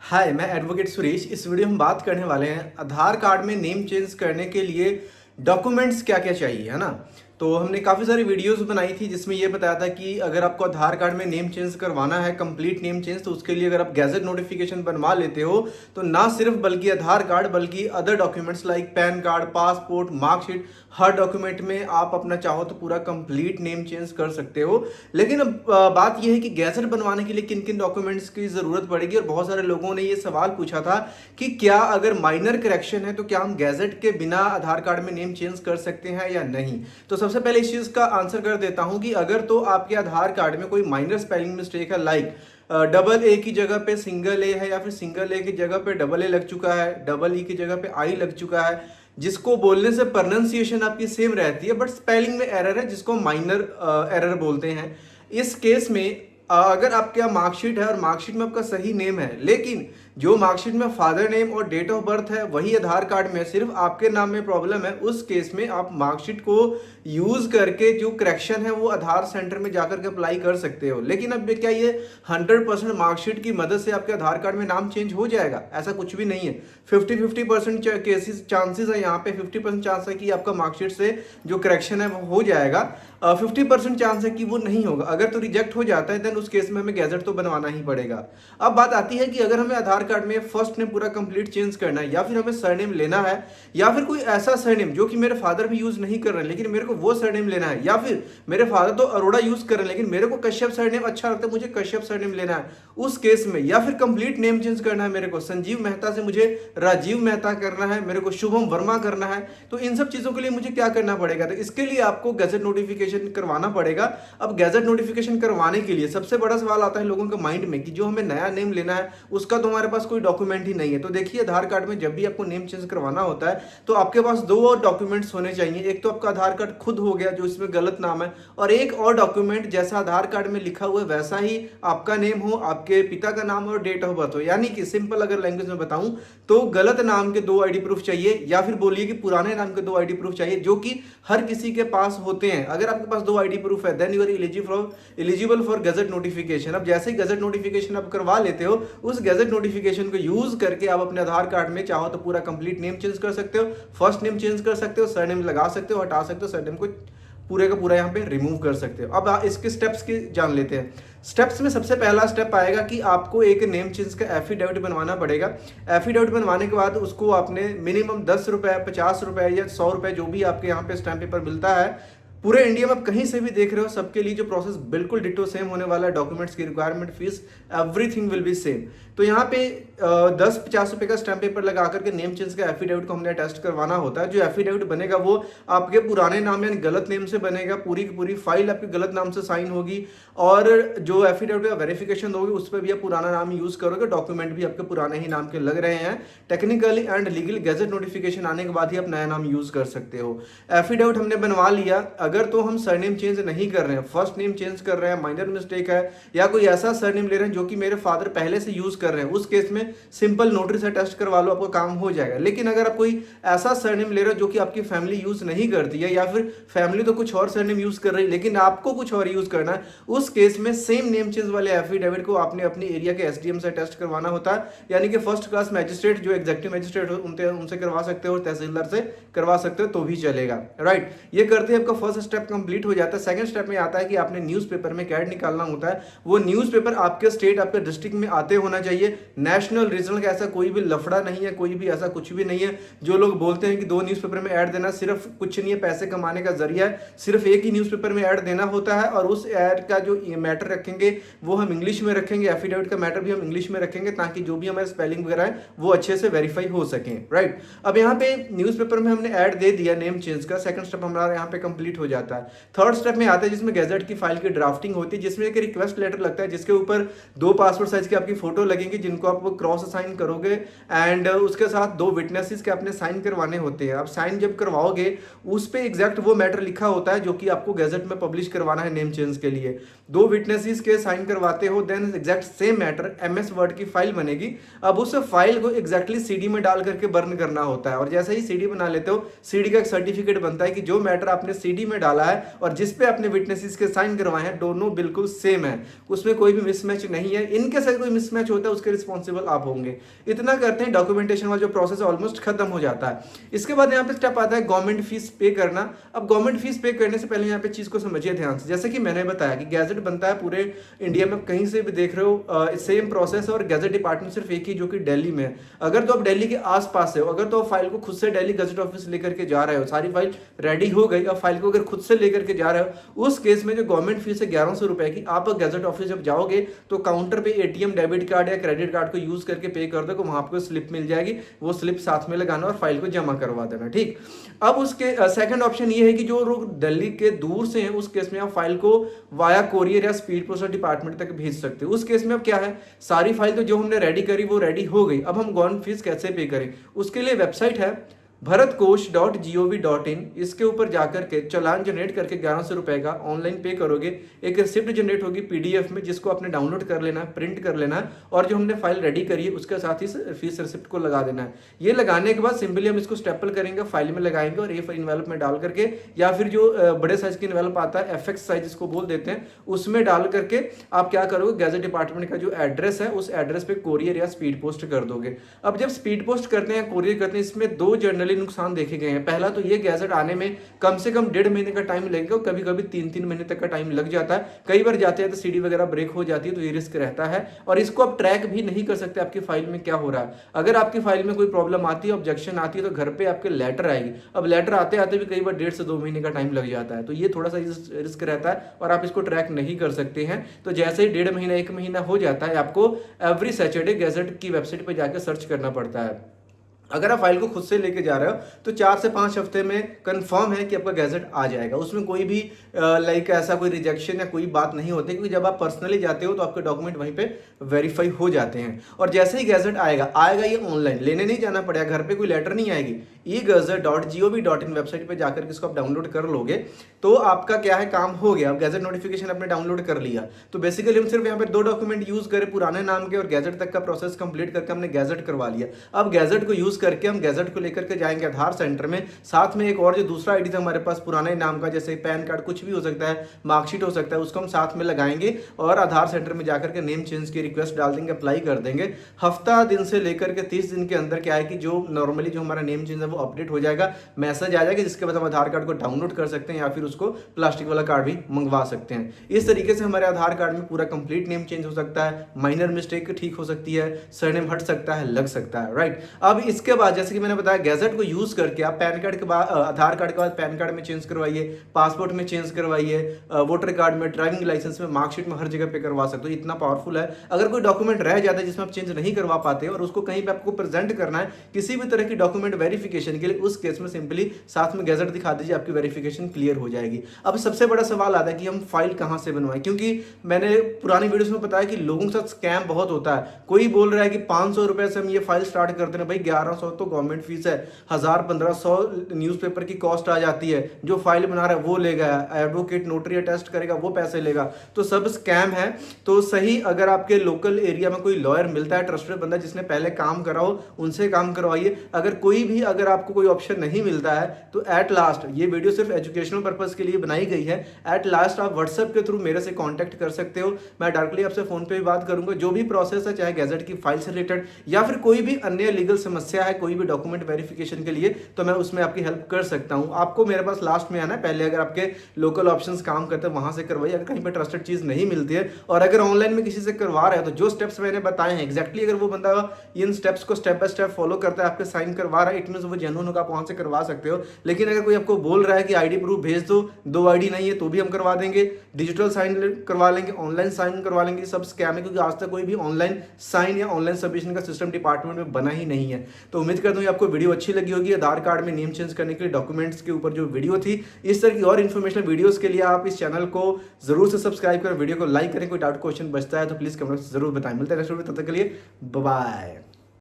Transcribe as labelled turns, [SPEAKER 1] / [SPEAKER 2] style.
[SPEAKER 1] हाय, मैं एडवोकेट सुरेश। इस वीडियो में हम बात करने वाले हैं आधार कार्ड में नेम चेंज करने के लिए डॉक्यूमेंट्स क्या क्या चाहिए, है ना। तो हमने काफ़ी सारी वीडियोस बनाई थी जिसमें ये बताया था कि अगर आपको आधार कार्ड में नेम चेंज करवाना है, कंप्लीट नेम चेंज, तो उसके लिए अगर आप गैजेट नोटिफिकेशन बनवा लेते हो तो ना सिर्फ बल्कि आधार कार्ड बल्कि other documents like PAN card, passport, marksheet, हर डॉक्यूमेंट में आप अपना चाहो तो पूरा कंप्लीट नेम चेंज कर सकते हो। लेकिन अब बात यह है कि गैजेट बनवाने के लिए किन किन डॉक्यूमेंट्स की ज़रूरत पड़ेगी, और बहुत सारे लोगों ने ये सवाल पूछा था कि क्या अगर माइनर करेक्शन है तो क्या हम गैजेट के बिना आधार कार्ड में नेम चेंज कर सकते हैं या नहीं। तो सबसे पहले इस चीज़ का आंसर कर देता हूं कि अगर तो आपके आधार कार्ड में कोई माइनर स्पेलिंग मिस्टेक है, लाइक डबल ए की जगह पे सिंगल ए है, या फिर सिंगल ए की जगह पे डबल ए लग चुका है, डबल ई की जगह पे आई लग चुका है, जिसको बोलने से प्रोनाउंसिएशन आपकी सेम रहती है बट स्पेलिंग में एरर है, जिसको माइनर एरर बोलते हैं। इस केस में अगर आपके यहाँ मार्कशीट है और मार्कशीट में आपका सही नेम है, लेकिन जो मार्कशीट में फादर नेम और डेट ऑफ बर्थ है वही आधार कार्ड में सिर्फ आपके नाम में प्रॉब्लम है, उस केस में आप मार्कशीट को यूज करके जो करेक्शन है वो आधार सेंटर में जाकर के अप्लाई कर सकते हो। लेकिन अब क्या ये 100% मार्कशीट की मदद से आपके आधार कार्ड में नाम चेंज हो जाएगा? ऐसा कुछ भी नहीं है। 50-50% केसेस चांसेस है, यहाँ पे 50% चांस है कि आपका मार्कशीट से जो करेक्शन है वो हो जाएगा, 50% चांस है कि वो नहीं होगा। अगर तो रिजेक्ट हो जाता है देन उस केस में हमें गैजेट तो बनवाना ही पड़ेगा। अब बात आती है कि अगर हमें आधार कार्ड में फर्स्ट नेम पूरा कंप्लीट चेंज करना है, या फिर हमें सरनेम लेना है, या फिर कोई ऐसा सरनेम जो कि मेरे फादर भी यूज नहीं कर रहे हैं लेकिन मेरे को वो सरनेम लेना है, या फिर मेरे फादर तो अरोड़ा यूज कर रहे हैं लेकिन मेरे को कश्यप सरनेम अच्छा लगता है, मुझे कश्यप सरनेम लेना है, उस केस में, या फिर कंप्लीट नेम चेंज करना है, मेरे को संजीव मेहता से मुझे राजीव मेहता करना है, मेरे को शुभम वर्मा करना है, तो इन सब चीजों के लिए मुझे क्या करना पड़ेगा? तो इसके लिए आपको गैजेट नोटिफिकेशन करवाना पड़ेगा। अब गैजेट नोटिफिकेशन करवाने के लिए सबसे बड़ा सवाल आता है लोगों के माइंड में कि जो हमें नया नेम लेना है उसका तो हमारे पास कोई डॉक्यूमेंट ही नहीं है। तो देखिए, आधार कार्ड में जब भी आपको नेम चेंज करवाना होता है तो आपके पास दो और डॉक्यूमेंट्स होने चाहिए। एक तो आपका आधार कार्ड खुद हो गया जो इसमें गलत नाम है, और एक और डॉक्यूमेंट जैसा आधार कार्ड में लिखा हुआ है वैसा ही आपका नेम हो, आपके पिता का नाम और डेट ऑफ बर्थ हो। यानी कि सिंपल अगर लैंग्वेज में बताऊं तो गलत नाम के 2 आईडी प्रूफ चाहिए, या फिर बोलिए कि पुराने नाम के 2 आईडी प्रूफ चाहिए, जो कि हर किसी के पास होते हैं। अगर आपके पास 2 आईडी प्रूफ है then you are eligible for gadget notification. अब जैसे ही गैजेट नोटिफिकेशन आप करवा लेते हो, उस गैजेट नोटिफिकेशन को यूज करके आप अपने आधार कार्ड में चाहो तो पूरा कंप्लीट नेम चेंज कर सकते हो, फर्स्ट नेम चेंज कर सकते हो, सरनेम लगा सकते हो, हटा सकते हो, सरनेम को पूरे का पूरा यहाँ पे रिमूव कर सकते हो। अब इसके स्टेप्स की जान लेते हैं। स्टेप्स में सबसे पहला स्टेप आएगा कि आपको एक नेम चेंज का एफिडेविट बनवाना पड़ेगा। एफिडेविट बनवाने के बाद उसको आपने मिनिमम 10 रुपए, 50 रुपए या 100 रुपए, जो भी आपके यहाँ पे स्टैम्प पेपर मिलता है, पूरे इंडिया में आप कहीं से भी देख रहे हो, सबके लिए जो प्रोसेस बिल्कुल डिटो सेम होने वाला है। डॉक्यूमेंट्स की requirement, fees, everything will be same. तो यहाँ पे 10-50 रुपए का स्टैम्प पेपर लगा करके नेम चेंज का एफिडेविट को हमने टेस्ट करवाना होता है। जो एफिडेविट बनेगा वो आपके पुराने नाम यानी गलत नेम से बनेगा, पूरी की पूरी फाइल आपके गलत नाम से साइन होगी, और जो एफिडेविट का वेरिफिकेशन होगी उस पर भी आप पुराना नाम यूज करोगे, डॉक्यूमेंट भी आपके पुराने ही नाम के लग रहे हैं। Technically and legally gadget notification आने के बाद ही आप नया नाम यूज कर सकते हो। एफिडेविट हमने बनवा लिया। अगर तो हम सरनेम चेंज नहीं कर रहे हैं, फर्स्ट नेम चेंज कर रहे हैं, माइनर मिस्टेक है, या कोई ऐसा सरनेम ले रहे हैं जो कि मेरे फादर पहले से यूज कर रहे हैं, उस केस में सिंपल नोटरी से टेस्ट करवा लो, आपका काम हो जाएगा। लेकिन अगर आप कोई ऐसा सरनेम ले रहे हो जो कि आपकी फैमिली यूज नहीं करती है, या फिर फैमिली तो कुछ और सरनेम यूज कर रही है लेकिन आपको कुछ और यूज करना है, उस केस में सेम नेम चेंज वाले एफिडेविट को आपने अपने एरिया के एसडीएम से टेस्ट करवाना होता है। यानी कि फर्स्ट क्लास मैजिस्ट्रेट, जो एग्जीक्यूटिव मैजिस्ट्रेट उनसे करवा सकते हो, तहसीलदार से करवा सकते हो तो भी चलेगा, राइट। ये करते हैं आपका फर्स्ट स्टेप कंप्लीट हो जाता है। सेकंड स्टेप में आता है कि आपने न्यूज़पेपर में कैड निकालना होता है। वो न्यूज़पेपर आपके स्टेट, आपके डिस्ट्रिक्ट में आते होना चाहिए। नेशनल रीजनल का ऐसा कोई भी लफड़ा नहीं है, कोई भी ऐसा कुछ भी नहीं है। जो लोग बोलते हैं कि 2 न्यूज़पेपर में ऐड देना सिर्फ कुछ नहीं है, पैसे कमाने का जरिया है, सिर्फ एक ही न्यूज़पेपर में ऐड देना होता है, और उस ऐड का जो मैटर रखेंगे वो हम इंग्लिश में रखेंगे, एफिडेविट का मैटर भी हम इंग्लिश में रखेंगे, ताकि जो भी हमारे स्पेलिंग वगैरह है वो अच्छे से वेरीफाई हो सके, राइट। अब यहाँ पे न्यूज़पेपर में हमने ऐड दे दिया नेम चेंज का, सेकंड स्टेप हमारा यहाँ पे कंप्लीट हो जाता है। थर्ड स्टेप में आता है जिसमें गैजेट की फाइल की ड्राफ्टिंग होती है, जिसमें एक रिक्वेस्ट लेटर लगता है जिसके ऊपर 2 पासपोर्ट साइज की आपकी फोटो लगेंगी जिनको आप क्रॉस साइन करोगे, एंड उसके साथ 2 विटनेसेस के आपने साइन करवाने होते हैं। आप साइन जब करवाओगे उस पे एग्जैक्ट वो मैटर लिखा होता है जो कि आपको गैजेट में पब्लिश करवाना है नेम चेंज के लिए। 2 विटनेसेस के साइन करवाते हो then exact same matter MS Word की फाइल बनेगी। अब उस फाइल को एग्जैक्टली सीडी में डाल करके बर्न करना होता है, और जैसे ही सीडी बना लेते हो, सीडी का एक सर्टिफिकेट बनता है कि जो मैटर आपने सीडी में उसमें डाला है और जिस पे अपने विटनेसेस के साइन करवाए हैं दोनों बिल्कुल सेम है, उसमें कोई भी मिसमैच नहीं है। इनके साथ कोई मिसमैच होता है उसके रिस्पॉन्सिबल आप होंगे। इतना करते हैं डॉक्यूमेंटेशन वाला जो प्रोसेस है ऑलमोस्ट खत्म हो जाता है। इसके बाद यहाँ पे स्टेप आता है गवर्नमेंट फीस पे करना। अब गवर्नमेंट फीस पे करने से पहले यहाँ पे चीज को समझिए ध्यान से। जैसे कि मैंने बताया कि गैजेट बनता है पूरे इंडिया में, कहीं से भी देख रहे हो सेम प्रोसेस, और गैजेट डिपार्टमेंट सिर्फ एक ही जो कि दिल्ली में है। अगर तो आप दिल्ली के आसपास हो, अगर तो आप फाइल को खुद से दिल्ली गजट ऑफिस लेकर के जा रहे हो, सारी फाइल रेडी हो गई, अब फाइल को अगर खुद से लेकर के जा रहे हो, उस केस में जो गवर्नमेंट फीस है 1100 रुपए की, आप गजट ऑफिस जब जाओगे तो काउंटर पे एटीएम डेबिट कार्ड या क्रेडिट कार्ड को यूज करके पे कर दो, वहां आपको स्लिप मिल जाएगी, वो स्लिप साथ में लगाना और फाइल को जमा करवा देना। ठीक, अब उसके सेकंड ऑप्शन ये है कि जो लोग दिल्ली के दूर से हैं, उस केस में आप फाइल को वाया कोरियर या स्पीड पोस्ट डिपार्टमेंट तक भेज सकते हो। उस केस में अब क्या है, सारी फाइल तो जो हमने रेडी करी वो रेडी हो गई, अब हम गवर्नमेंट फीस कैसे पे करें, उसके लिए वेबसाइट है bharatkosh.gov.in। इसके ऊपर जाकर के चालान जनरेट करके 1100 रुपए का ऑनलाइन पे करोगे, एक रिसिप्ट जनरेट होगी पीडीएफ में, जिसको आपने डाउनलोड कर लेना है, प्रिंट कर लेना है, और जो हमने फाइल रेडी करी है उसके साथ ही फीस रिसिप्ट को लगा देना है। ये लगाने के बाद सिंपली हम इसको स्टेपल करेंगे, फाइल में लगाएंगे और ए4 इन्वेलप में डाल करके, या फिर जो बड़े साइज की इन्वेलप आता है एफएक्स साइज जिसको बोल देते हैं, उसमें डाल करके आप क्या करोगे, गैजेट डिपार्टमेंट का जो एड्रेस है उस एड्रेस पे कोरियर या स्पीड पोस्ट कर दोगे। अब जब स्पीड पोस्ट करते हैं, कोरियर करते हैं, इसमें दो जनरली नुकसान देखे गए हैं। पहला तो ये गैजेट आने में कम से कम 1.5 महीने का टाइम लगेगा, कभी कभी 3-3 महीने तक का टाइम लग जाता है। कई बार जाते हैं तो सीडी वगैरह ब्रेक हो जाती है, तो ये रिस्क रहता है, और इसको आप ट्रैक भी नहीं कर सकते आपकी फाइल में क्या हो रहा है। अगर आपकी फाइल में कोई प्रॉब्लम आती है, ऑब्जेक्शन आती है, तो घर पे आपके लेटर आएगी। अब लेटर आते आते भी कई बार 1.5 से 2 महीने का टाइम लग जाता है, तो ये थोड़ा सा रिस्क रहता है और आप इसको ट्रैक नहीं कर सकते हैं। तो जैसे ही 1.5 महीना 1 महीना हो जाता है, आपको एवरी सैटरडे गैजेट की वेबसाइट पर जाकर सर्च करना पड़ता है। अगर आप फाइल को खुद से लेके जा रहे हो तो 4 से 5 हफ्ते में कंफर्म है कि आपका गैजेट आ जाएगा। उसमें कोई भी लाइक ऐसा कोई रिजेक्शन या कोई बात नहीं होती, क्योंकि जब आप पर्सनली जाते हो तो आपके डॉक्यूमेंट वहीं पे वेरीफाई हो जाते हैं। और जैसे ही गैजेट आएगा ये ऑनलाइन, लेने नहीं जाना पड़ेगा, घर पे कोई लेटर नहीं आएगी। e-gazette.gov.in वेबसाइट पे जाकर के इसको आप डाउनलोड कर लोगे तो आपका क्या है, काम हो गया। अब गैजेट नोटिफिकेशन आपने डाउनलोड कर लिया, तो बेसिकली हम सिर्फ यहाँ पे 2 डॉक्यूमेंट यूज करें, पुराने नाम के और गैजेट तक का प्रोसेस कंप्लीट करके हमने गैजेट करवा लिया। अब गैजेट को यूज करके हम गैजेट को लेकर के जाएंगे आधार सेंटर में, साथ में एक और जो दूसरा आईडी था हमारे पास पुराने नाम का, जैसे पैन कार्ड कुछ भी हो सकता है, मार्कशीट हो सकता है, उसको हम साथ में लगाएंगे और आधार सेंटर में जाकर के नेम चेंज की रिक्वेस्ट डाल देंगे, अप्लाई कर देंगे। हफ्ता दिन से लेकर के 30 दिन के अंदर क्या है कि जो नॉर्मली जो हमारा नेम चेंज है वो अपडेट हो जाएगा, मैसेज आ जाएगा, जिसके बाद हम आधार कार्ड को डाउनलोड कर सकते हैं या फिर उसको प्लास्टिक वाला कार्ड भी मंगवा सकते हैं। इस तरीके से हमारे आधार कार्ड में पूरा कंप्लीट नेम चेंज हो सकता है, माइनर मिस्टेक ठीक हो सकती है, सरनेम हट सकता है, लग सकता है, राइट। अब इसके बाद जैसे कि मैंने बताया, गैजेट को यूज करके आप पैन कार्ड के बाद आधार कार्ड के बाद पैन कार्ड में चेंज करवाइए, पासपोर्ट में चेंज करवाइए, वोटर कार्ड में, ड्राइविंग लाइसेंस में, मार्कशीट में, हर जगह पे करवा सकते हो। इतना पावरफुल है। अगर कोई डॉक्यूमेंट रह जाता है जिसमें आप चेंज नहीं करवा पाते और उसको कहीं पे आपको प्रेजेंट करना है किसी भी तरह की डॉक्यूमेंट वेरिफिकेशन के लिए, उस केस में सिंपली साथ में गैजेट दिखा दीजिए, आपकी वेरिफिकेशन क्लियर हो जाएगी। अब सबसे बड़ा सवाल आता है कि हम फाइल कहां से बनवाएं, क्योंकि मैंने पुरानी वीडियोस में बताया कि लोगों के साथ स्कैम बहुत होता है। कोई बोल रहा है कि 500 रुपए से हम ये फाइल स्टार्ट करते हैं, भाई 1100 तो गवर्नमेंट फीस है, 1000-1500 न्यूज़पेपर की कॉस्ट आ जाती है, जो फाइल बना रहा है वो लेगा, एडवोकेट नोटरी अटेस्ट करेगा वो पैसे लेगा, तो सब स्कैम है। तो सही अगर आपके लोकल एरिया में कोई लॉयर मिलता है, ट्रस्टेड बंदा जिसने पहले काम करा हो, उनसे काम करवाइए। अगर कोई भी अगर आपको कोई ऑप्शन नहीं मिलता है तो एट लास्ट, ये वीडियो सिर्फ एजुकेशनल पर्पस के लिए बनाई गई है, एट लास्ट आप व्हाट्सएप के थ्रू मेरे से कांटेक्ट कर सकते हो। मैं डायरेक्टली आपसे फोन पे भी बात करूंगा। जो भी प्रोसेस है, चाहे गैजेट की फाइल से रिलेटेड या फिर कोई भी अन्य लीगल समस्या है, कोई भी डॉक्यूमेंट वेरिफिकेशन के लिए, तो मैं उसमें आपकी हेल्प कर सकता हूं। आपको मेरे पास लास्ट में आना है, पहले अगर आपके लोकल ऑप्शंस काम करते हैं वहां से करवाइए, अगर कहीं पर ट्रस्टेड चीज नहीं मिलती है, और अगर ऑनलाइन में किसी से करवा रहे हैं तो जो स्टेप्स मैंने बताए हैं एग्जैक्टली अगर वो बंदा इन स्टेप्स को स्टेप बाय स्टेप फॉलो करता है, आपके साइन करवा रहा है, इट मींस वो जेन्युइन होगा, आप वहां से करवा सकते हो। लेकिन अगर कोई आपको बोल रहा है कि आईडी प्रूफ भेज दो, 2 आईडी नहीं है तो भी हम करवा देंगे, डिजिटल साइन करवा लेंगे, ऑनलाइन साइन करवा लेंगे, सब स्कैम है, क्योंकि आज तक कोई भी ऑनलाइन साइन या ऑनलाइन सबमिशन का सिस्टम डिपार्टमेंट में बना ही नहीं है। तो उम्मीद करता हूँ आपको वीडियो अच्छी लगी होगी। आधार कार्ड में नेम चेंज करने के लिए डॉक्यूमेंट्स के ऊपर जो वीडियो थी, इस तरह की और इन्फॉर्मेशन वीडियोस के लिए आप इस चैनल को जरूर से सब्सक्राइब करें, वीडियो को लाइक करें। कोई डाउट क्वेश्चन बचता है तो प्लीज कमेंट जरूर बताएं। मिलते हैं नेक्स्ट वीडियो, तब तक के लिए बाय बाय।